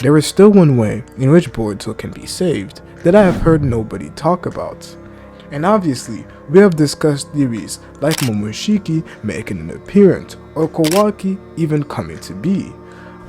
there is still one way in which Boruto can be saved that I have heard nobody talk about. And obviously, we have discussed theories like Momoshiki making an appearance or Kawaki even coming to be.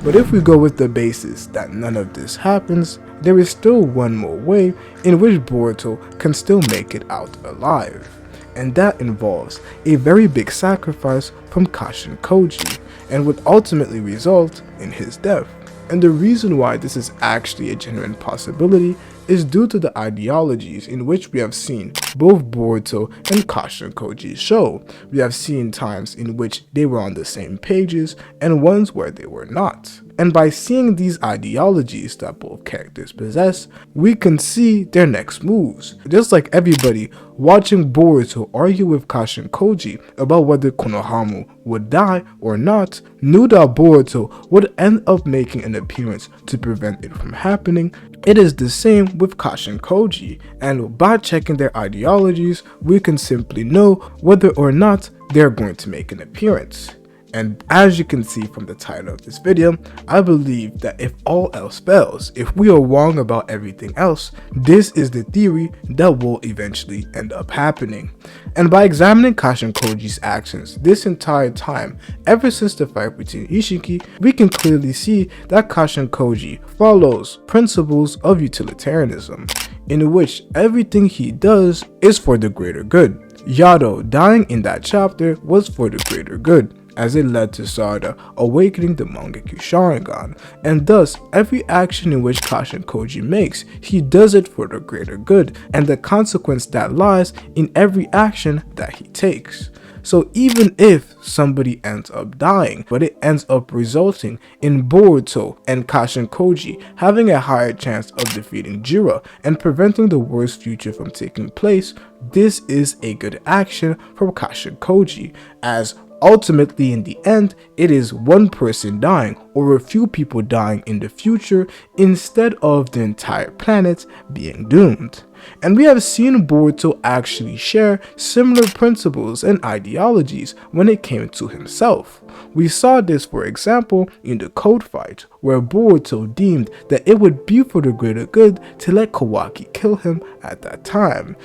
But if we go with the basis that none of this happens, there is still one more way in which Boruto can still make it out alive. And that involves a very big sacrifice from Kashin Koji, and would ultimately result in his death. And the reason why this is actually a genuine possibility is due to the ideologies in which we have seen both Boruto and Kashin Koji show. We have seen times in which they were on the same pages and ones where they were not. And by seeing these ideologies that both characters possess, we can see their next moves. Just like everybody watching Boruto argue with Kashin Koji about whether Konohama would die or not, knew that Boruto would end up making an appearance to prevent it from happening. It is the same with Kashin Koji, and by checking their ideologies, we can simply know whether or not they're going to make an appearance. And as you can see from the title of this video, I believe that if all else fails, if we are wrong about everything else, this is the theory that will eventually end up happening. And by examining Kashin Koji's actions this entire time, ever since the fight between Ishiki, we can clearly see that Kashin Koji follows principles of utilitarianism, in which everything he does is for the greater good. Yado dying in that chapter was for the greater good, as it led to Sarada awakening the Mangekyo Sharingan, and thus every action in which Kashin Koji makes, he does it for the greater good, and the consequence that lies in every action that he takes. So even if somebody ends up dying, but it ends up resulting in Boruto and Kashin Koji having a higher chance of defeating Jura and preventing the worst future from taking place, this is a good action from Kashin Koji, as ultimately in the end, it is one person dying or a few people dying in the future instead of the entire planet being doomed. And we have seen Boruto actually share similar principles and ideologies when it came to himself. We saw this, for example, in the code fight, where Boruto deemed that it would be for the greater good to let Kawaki kill him at that time,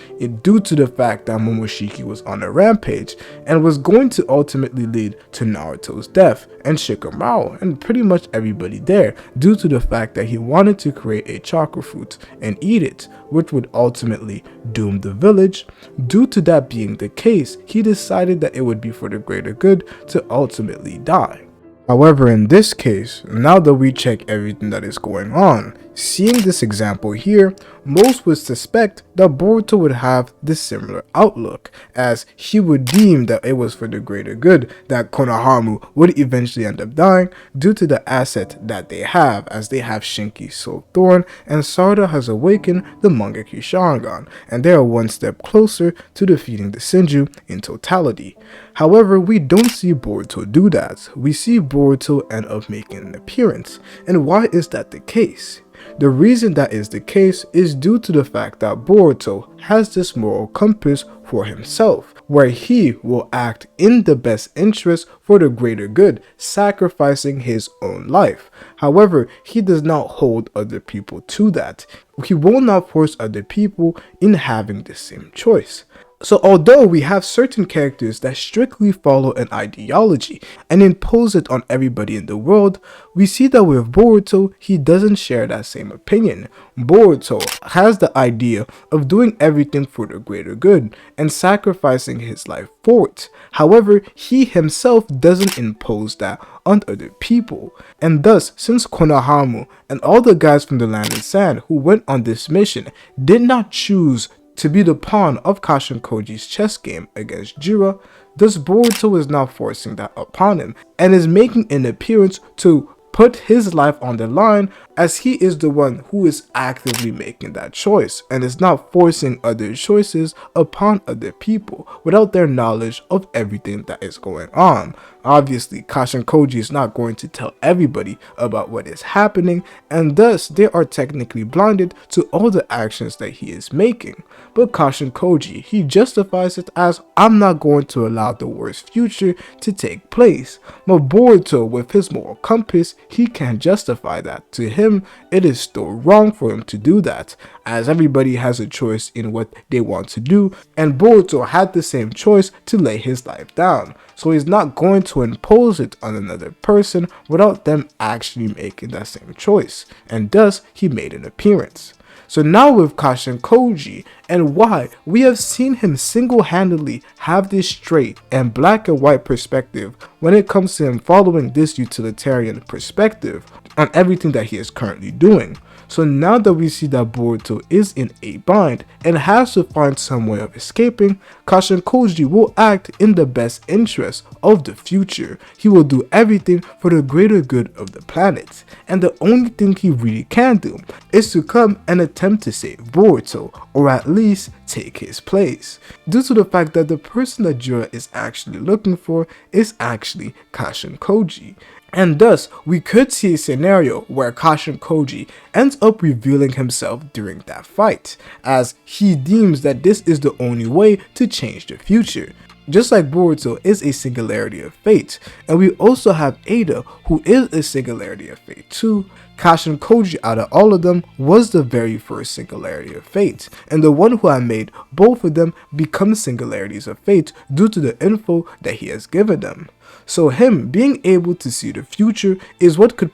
due to the fact that Momoshiki was on a rampage and was going to ultimately lead to Naruto's death and Shikamaru and pretty much everybody there, due to the fact that he wanted to create a chakra fruit and eat it, which would ultimately doom the village. Due to that being the case, he decided that it would be for the greater good to ultimately die. However, in this case, now that we check everything that is going on, seeing this example here, most would suspect that Boruto would have this similar outlook, as he would deem that it was for the greater good that Konohama would eventually end up dying due to the asset that they have, as they have Shinki's Soul Thorn and Sarada has awakened the Mangekyo Sharingan, and they are one step closer to defeating the Senju in totality. However, we don't see Boruto do that. We see Boruto end up making an appearance. And why is that the case? The reason that is the case is due to the fact that Boruto has this moral compass for himself, where he will act in the best interest for the greater good, sacrificing his own life. However, he does not hold other people to that. He will not force other people in having the same choice. So although we have certain characters that strictly follow an ideology and impose it on everybody in the world, we see that with Boruto, he doesn't share that same opinion. Boruto has the idea of doing everything for the greater good and sacrificing his life for it. However, he himself doesn't impose that on other people. And thus, since Konohama and all the guys from the Land and Sand who went on this mission did not choose to be the pawn of Kashin Koji's chess game against Jura, thus Boruto is now forcing that upon him and is making an appearance to put his life on the line, as he is the one who is actively making that choice and is not forcing other choices upon other people without their knowledge of everything that is going on. Obviously, Kashin Koji is not going to tell everybody about what is happening, and thus they are technically blinded to all the actions that he is making. But Kashin Koji, he justifies it as, I'm not going to allow the worst future to take place. But Boruto, with his moral compass, he can't justify that. To him, it is still wrong for him to do that, as everybody has a choice in what they want to do, and Boruto had the same choice to lay his life down. So he's not going to impose it on another person without them actually making that same choice, and thus he made an appearance. So now with Kashin Koji and why we have seen him single-handedly have this straight and black and white perspective when it comes to him following this utilitarian perspective on everything that he is currently doing. So now that we see that Boruto is in a bind and has to find some way of escaping, Kashin Koji will act in the best interest of the future. He will do everything for the greater good of the planet, and the only thing he really can do is to come and attempt to save Boruto, or at least take his place, due to the fact that the person that Jura is actually looking for is actually Kashin Koji. And thus, we could see a scenario where Kashin Koji ends up revealing himself during that fight, as he deems that this is the only way to change the future. Just like Boruto is a singularity of fate, and we also have Ada, who is a singularity of fate too, Kashin Koji out of all of them was the very first singularity of fate, and the one who had made both of them become singularities of fate due to the info that he has given them. So him being able to see the future is what could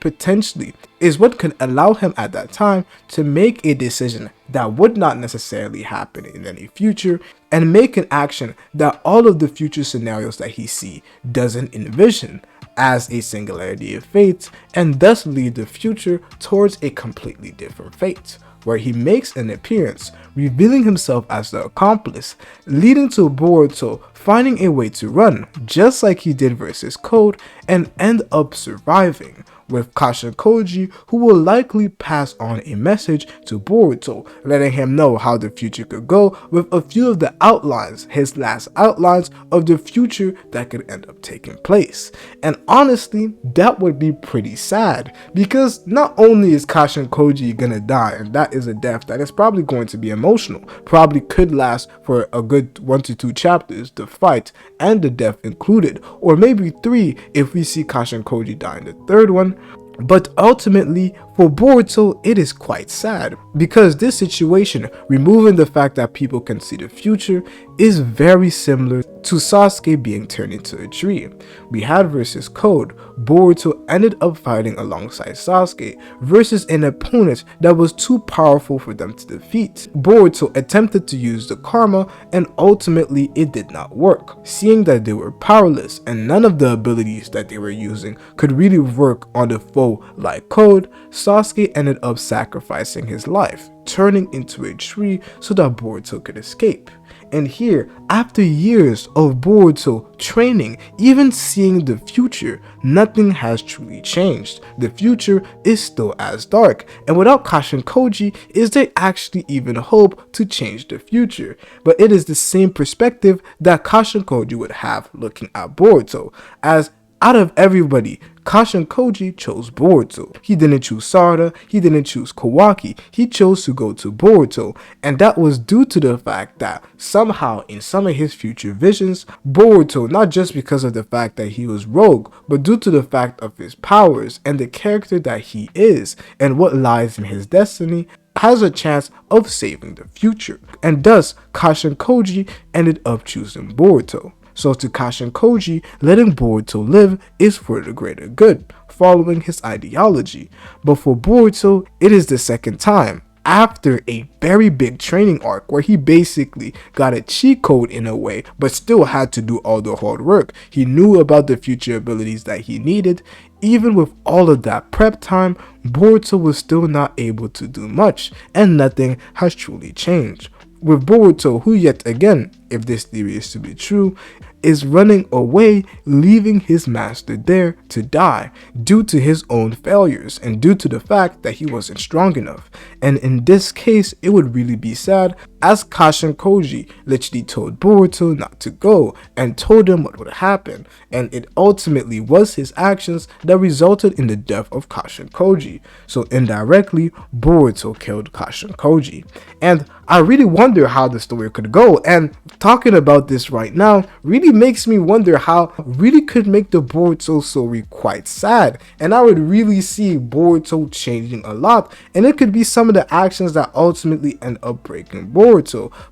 allow him at that time to make a decision that would not necessarily happen in any future, and make an action that all of the future scenarios that he sees doesn't envision as a singularity of fate, and thus lead the future towards a completely different fate, where he makes an appearance, revealing himself as the accomplice, leading to Boruto finding a way to run, just like he did versus Code, and end up surviving, with Kashin Koji, who will likely pass on a message to Boruto, letting him know how the future could go, with a few of the outlines, his last outlines of the future that could end up taking place. And honestly, that would be pretty sad, because not only is Kashin Koji gonna die, and that is a death that is probably going to be emotional, probably could last for a good 1 to 2 chapters, the fight and the death included, or maybe 3 if we see Kashin Koji die in the 3rd one. But ultimately, for Boruto, it is quite sad, because this situation, removing the fact that people can see the future, is very similar to Sasuke being turned into a tree. We had versus Code, Boruto ended up fighting alongside Sasuke versus an opponent that was too powerful for them to defeat. Boruto attempted to use the karma, and ultimately it did not work, seeing that they were powerless and none of the abilities that they were using could really work on the foe like Code. Sasuke ended up sacrificing his life, turning into a tree so that Boruto could escape. And here, after years of Boruto training, even seeing the future, nothing has truly changed. The future is still as dark, and without Kashin Koji, is there actually even hope to change the future? But it is the same perspective that Kashin Koji would have looking at Boruto, as out of everybody, Kashin Koji chose Boruto. He didn't choose Sarada, he didn't choose Kawaki, he chose to go to Boruto, and that was due to the fact that somehow in some of his future visions, Boruto, not just because of the fact that he was rogue, but due to the fact of his powers and the character that he is and what lies in his destiny, has a chance of saving the future. And thus, Kashin Koji ended up choosing Boruto. So to Kashin Koji, letting Boruto live is for the greater good, following his ideology. But for Boruto, it is the second time, after a very big training arc where he basically got a cheat code in a way, but still had to do all the hard work. He knew about the future abilities that he needed. Even with all of that prep time, Boruto was still not able to do much, and nothing has truly changed. With Boruto, who yet again, if this theory is to be true, is running away, leaving his master there to die due to his own failures and due to the fact that he wasn't strong enough. And in this case, it would really be sad, as Kashin Koji literally told Boruto not to go and told him what would happen, and it ultimately was his actions that resulted in the death of Kashin Koji. So indirectly, Boruto killed Kashin Koji. And I really wonder how the story could go, and talking about this right now really makes me wonder how really could make the Boruto story quite sad, and I would really see Boruto changing a lot, and it could be some of the actions that ultimately end up breaking Boruto.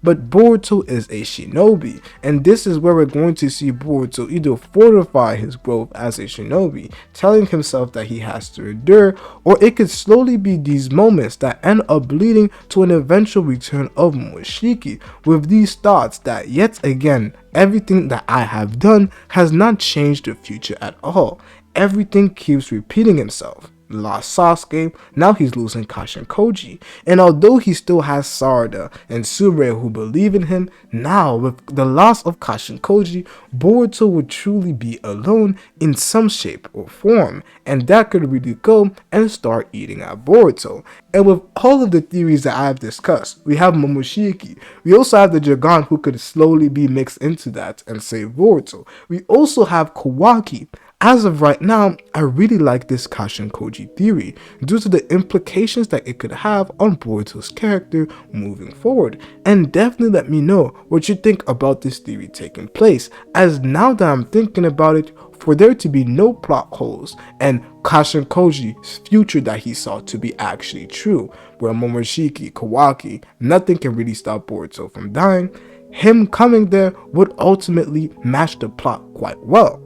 But Boruto is a shinobi, and this is where we're going to see Boruto either fortify his growth as a shinobi, telling himself that he has to endure, or it could slowly be these moments that end up leading to an eventual return of Momoshiki, with these thoughts that yet again, everything that I have done has not changed the future at all. Everything keeps repeating himself. Lost Sasuke, now he's losing Kashin Koji, and although he still has Sarada and Sube who believe in him, now with the loss of Kashin Koji, Boruto would truly be alone in some shape or form, and that could really go and start eating at Boruto. And with all of the theories that I have discussed, we have Momoshiki, we also have the Dragon who could slowly be mixed into that and save Boruto. We also have Kawaki. As of right now, I really like this Kashin Koji theory due to the implications that it could have on Boruto's character moving forward. And definitely let me know what you think about this theory taking place, as now that I'm thinking about it, for there to be no plot holes and Kashin Koji's future that he saw to be actually true, where Momoshiki, Kawaki, nothing can really stop Boruto from dying, him coming there would ultimately match the plot quite well.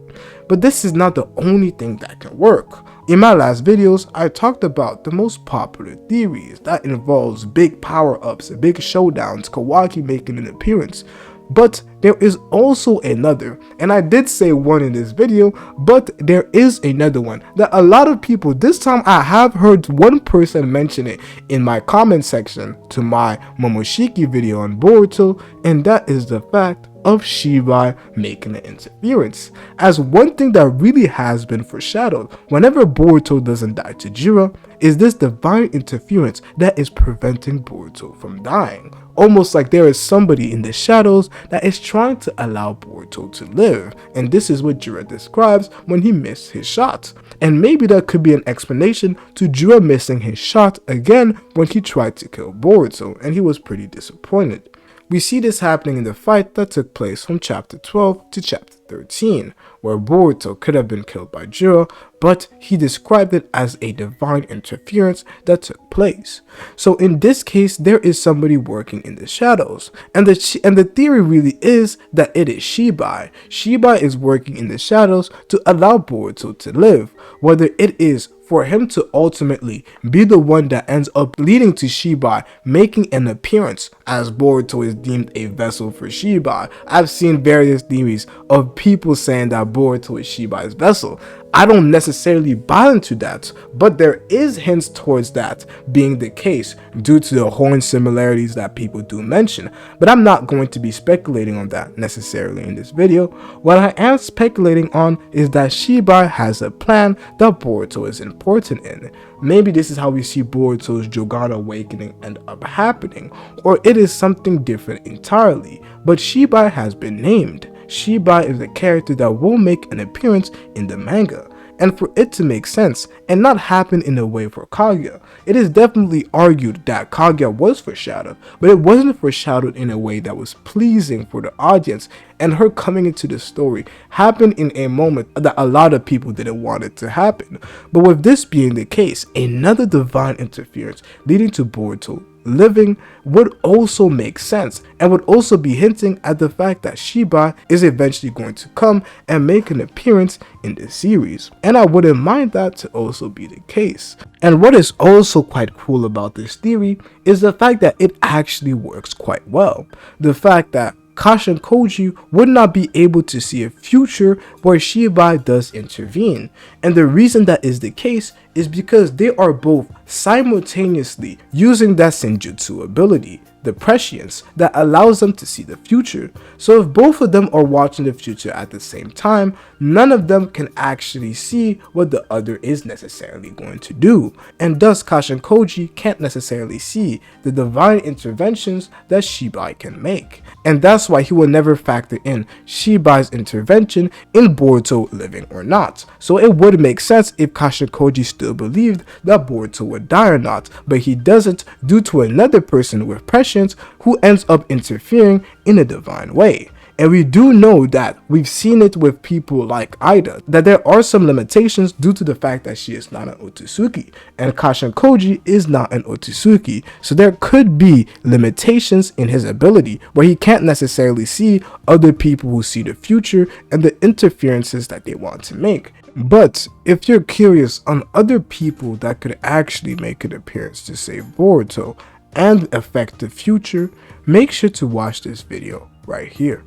But this is not the only thing that can work. In my last videos, I talked about the most popular theories that involves big power-ups, big showdowns, Kawaki making an appearance. But there is also another, and I did say one in this video, but there is another one that a lot of people, this time I have heard one person mention it in my comment section to my Momoshiki video on Boruto, and that is the fact of Shibai making an interference. As one thing that really has been foreshadowed whenever Boruto doesn't die to Jura is this divine interference that is preventing Boruto from dying. Almost like there is somebody in the shadows that is trying to allow Boruto to live, and this is what Jura describes when he missed his shot. And maybe that could be an explanation to Jura missing his shot again when he tried to kill Boruto, and he was pretty disappointed. We see this happening in the fight that took place from chapter 12 to chapter 13, where Boruto could have been killed by Jura, but he described it as a divine interference that took place. So in this case, there is somebody working in the shadows, and the theory really is that it is Shibai. Shibai is working in the shadows to allow Boruto to live, whether it is for him to ultimately be the one that ends up leading to Shibai making an appearance, as Boruto is deemed a vessel for Shibai. I've seen various theories of people saying that Boruto is Shibai's vessel. I don't necessarily buy into that, but there is hints towards that being the case due to the horn similarities that people do mention, but I'm not going to be speculating on that necessarily in this video. What I am speculating on is that Shibai has a plan that Boruto is important in. Maybe this is how we see Boruto's Jogan awakening end up happening, or it is something different entirely, but Shibai has been named. Shibai is a character that will make an appearance in the manga, and for it to make sense and not happen in a way for Kaguya, it is definitely argued that Kaguya was foreshadowed, but it wasn't foreshadowed in a way that was pleasing for the audience, and her coming into the story happened in a moment that a lot of people didn't want it to happen. But with this being the case, another divine interference leading to Boruto living would also make sense, and would also be hinting at the fact that Shibai is eventually going to come and make an appearance in the series, and I wouldn't mind that to also be the case. And what is also quite cool about this theory is the fact that it actually works quite well. The fact that Kashin Koji would not be able to see a future where Shibai does intervene, and the reason that is the case is because they are both simultaneously using that senjutsu ability. the prescience that allows them to see the future. So if both of them are watching the future at the same time, none of them can actually see what the other is necessarily going to do, and thus Kashin Koji can't necessarily see the divine interventions that Shibai can make. And that's why he will never factor in Shibai's intervention in Boruto living or not. So it would make sense if Kashin Koji still believed that Boruto would die or not, but he doesn't due to another person with prescience who ends up interfering in a divine way. And we do know that we've seen it with people like Ida, that there are some limitations due to the fact that she is not an Otsutsuki, and Kashin Koji is not an Otsutsuki, so there could be limitations in his ability where he can't necessarily see other people who see the future and the interferences that they want to make. But if you're curious on other people that could actually make an appearance to save Boruto and affect the future, make sure to watch this video right here.